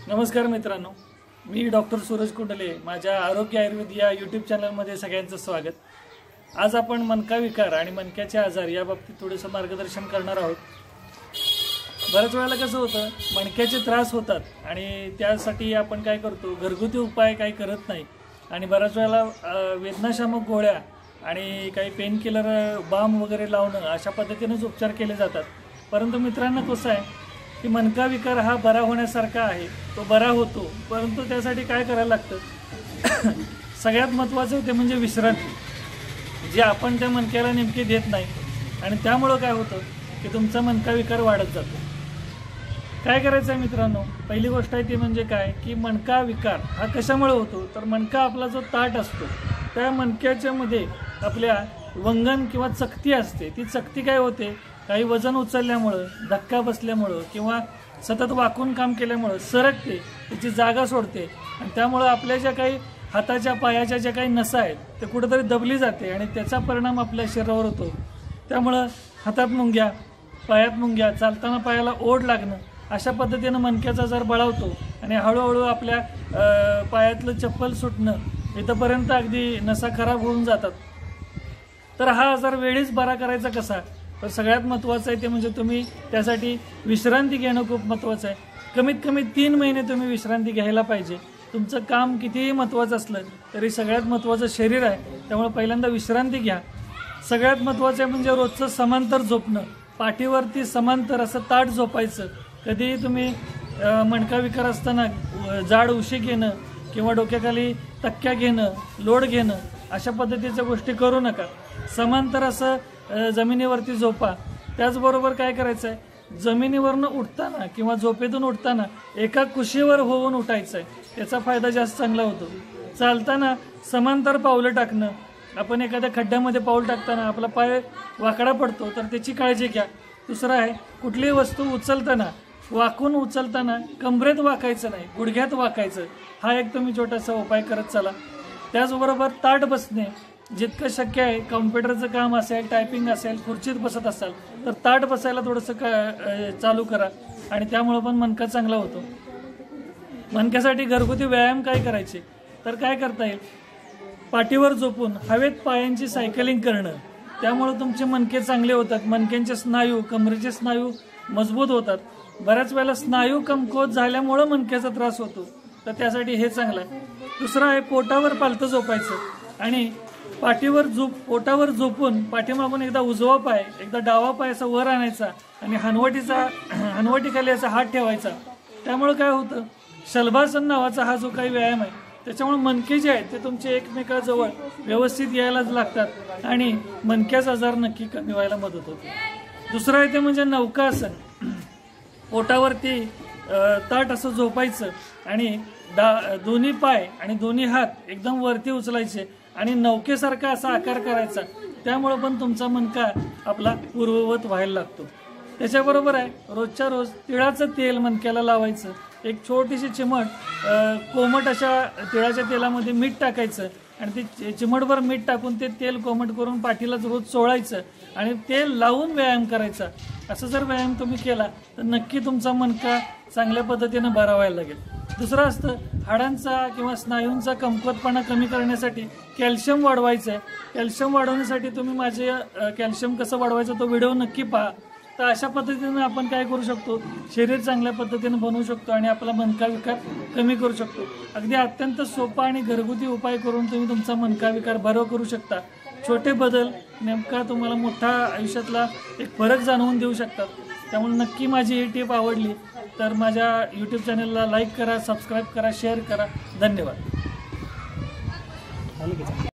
नमस्कार मित्रांनो, मी डॉक्टर सूरज कुंडले। माझ्या आरोग्य आयुर्वेद या यूट्यूब चॅनलमध्ये सगळ्यांचं स्वागत। आज आपण मणका विकार आणि मणक्याचे आजार या बाबतीत थोडेसे मार्गदर्शन करणार आहोत। बऱ्याच वेळेला कसं होतं, मणक्याचे त्रास होतात आणि त्यासाठी आपण काय करतो, घरगुती उपाय काही करत नाही आणि बऱ्याच वेळेला वेदनाशामक गोळ्या आणि काही पेन किलर बाम वगैरे लावणं अशा पद्धतीनेच उपचार केले जातात। परंतु मित्रांनो, कसं आहे की मणका विकार हा बरा होण्यासारखा आहे, तो बरा होतो, परंतु त्यासाठी काय करायला लागतं सगळ्यात महत्त्वाचं ते म्हणजे विश्रांती, जे आपण त्या मणक्याला नेमकी देत नाही आणि त्यामुळं काय होतं की तुमचा मणका विकार वाढत जातो। काय करायचं आहे मित्रांनो, पहिली गोष्ट आहे ती म्हणजे काय की मणका विकार हा कशामुळे होतो, तर मणका आपला जो ताट असतो त्या मणक्याच्या मध्ये आपल्या वंगण किंवा चकती असते, ती चकती काय होते, काही वजन उचलल्यामुळं, धक्का बसल्यामुळं किंवा सतत वाकून काम केल्यामुळं सरकते, त्याची जागा सोडते आणि त्यामुळं आपल्या ज्या काही हाताच्या पायाच्या ज्या काही नसा आहेत ते कुठेतरी दबली जाते आणि त्याचा परिणाम आपल्या शरीरावर होतो। त्यामुळं हातात मुंग्या, पायात मुंग्या, चालताना पायाला ओढ लागणं अशा पद्धतीनं मणक्याचा आजार बळावतो आणि हळूहळू आपल्या पायातलं चप्पल सुटणं इथंपर्यंत अगदी नसा खराब होऊन जातात। तर हा आजार वेळीच बरा करायचा कसा, तर सगळ्यात महत्त्वाचं आहे ते म्हणजे तुम्ही त्यासाठी विश्रांती घेणं खूप महत्त्वाचं आहे। कमीत कमी 3 महिने तुम्ही विश्रांती घ्यायला पाहिजे। तुमचं काम कितीही महत्त्वाचं असलं तरी सगळ्यात महत्त्वाचं शरीर आहे, त्यामुळे पहिल्यांदा विश्रांती घ्या। सगळ्यात महत्त्वाचं आहे म्हणजे रोजचं समांतर झोपणं, पाठीवरती समांतर असं ताट झोपायचं। कधीही तुम्ही मणका विकार असताना जाड उशी घेणं किंवा डोक्याखाली तक्क्या घेणं, लोड घेणं अशा पद्धतीच्या गोष्टी करू नका। समांतर असं जमिनीवरती झोपा। त्याचबरोबर काय करायचं आहे, जमिनीवरनं उठताना किंवा झोपेतून उठताना एका कुशीवर होऊन उठायचं आहे, त्याचा फायदा जास्त चांगला होतो। चालताना समांतर पावलं टाकणं, आपण एखाद्या खड्ड्यामध्ये पाऊल टाकताना आपला पाय वाकडा पडतो तर त्याची काळजी घ्या। दुसरं आहे, कुठलीही वस्तू उचलताना वाकून उचलताना कमरेत वाकायचं नाही, गुडघ्यात वाकायचं, हा एक तुम्ही छोटासा उपाय करत चला। त्याचबरोबर ताट बसणे, जितकं शक्य आहे कॉम्प्युटरचं काम असेल, टायपिंग असेल, खुर्चीत बसत असाल तर ताट बसायला थोडंसं चालू करा आणि त्यामुळं पण मणका चांगला होतो। मणक्यासाठी घरगुती व्यायाम काय करायचे, तर काय करता येईल, पाठीवर झोपून हवेत पायांची सायकलिंग करणं, त्यामुळं तुमचे मणके चांगले होतात, मणक्यांचे स्नायू, कमरेचे स्नायू मजबूत होतात। बऱ्याच वेळेला स्नायू कमकुवत झाल्यामुळं मणक्याचा त्रास होतो, तर त्यासाठी हे चांगलं आहे। दुसरं आहे, पोटावर पालथं झोपायचं आणि पोटावर झोपून पाठीमागून एकदा उजवा पाय एकदा डावा पाय असा वर आणायचा आणि हनवटीखाली असा हात ठेवायचा। त्यामुळे काय होतं, शलभासन नावाचा हा जो काही व्यायाम आहे त्याच्यामुळे मणके जे आहेत ते तुमचे एकमेकाजवळ व्यवस्थित यायलाच लागतात आणि मणक्याचा आजार नक्की कमी व्हायला मदत होते। दुसरं आहे ते म्हणजे नौकासन। पोटावरती ताट असं झोपायचं आणि दोन्ही पाय आणि दोन्ही हात एकदम वरती उचलायचे आणि नौकेसारखा असा आकार करायचा, त्यामुळे पण तुमचा मणका आपला पूर्ववत व्हायला लागतो। त्याच्याबरोबर आहे, रोजच्या रोज तिळाचं तेल मणक्याला लावायचं, एक छोटीशी चिमट कोमट अशा तिळाच्या तेलामध्ये मीठ टाकायचं आणि ते चिमटभर मीठ टाकून ते तेल कोमट करून पाठीला रोज चोळायचं आणि तेल लावून व्यायाम करायचा। असं जर व्यायाम तुम्ही केला तर नक्की तुमचा मणका चांगल्या पद्धतीनं बरा व्हायला लागेल। दुसरं असतं, हाडांचा किंवा स्नायूंचा कमकुवतपणा कमी करण्यासाठी कॅल्शियम वाढवायचं आहे। कॅल्शियम वाढवण्यासाठी तुम्ही माझे कॅल्शियम कसं वाढवायचं तो व्हिडिओ नक्की पहा। तर अशा पद्धतीने आपण काय करू शकतो, शरीर चांगल्या पद्धतीने बनवू शकतो आणि आपला मणका विकार कमी करू शकतो। अगदी अत्यंत सोपा आणि घरगुती उपाय करून तुम्ही तुमचा मणका विकार बरा करू शकता। छोटे बदल नेमका तुम्हाला मोठा आयुष्यातला एक फरक जाणवून देऊ शकतात। त्यामुळे नक्की माझी ही टिप आवडली तर माझ्या यूट्यूब चॅनलला लाईक करा, सबस्क्राईब करा, शेअर करा। धन्यवाद।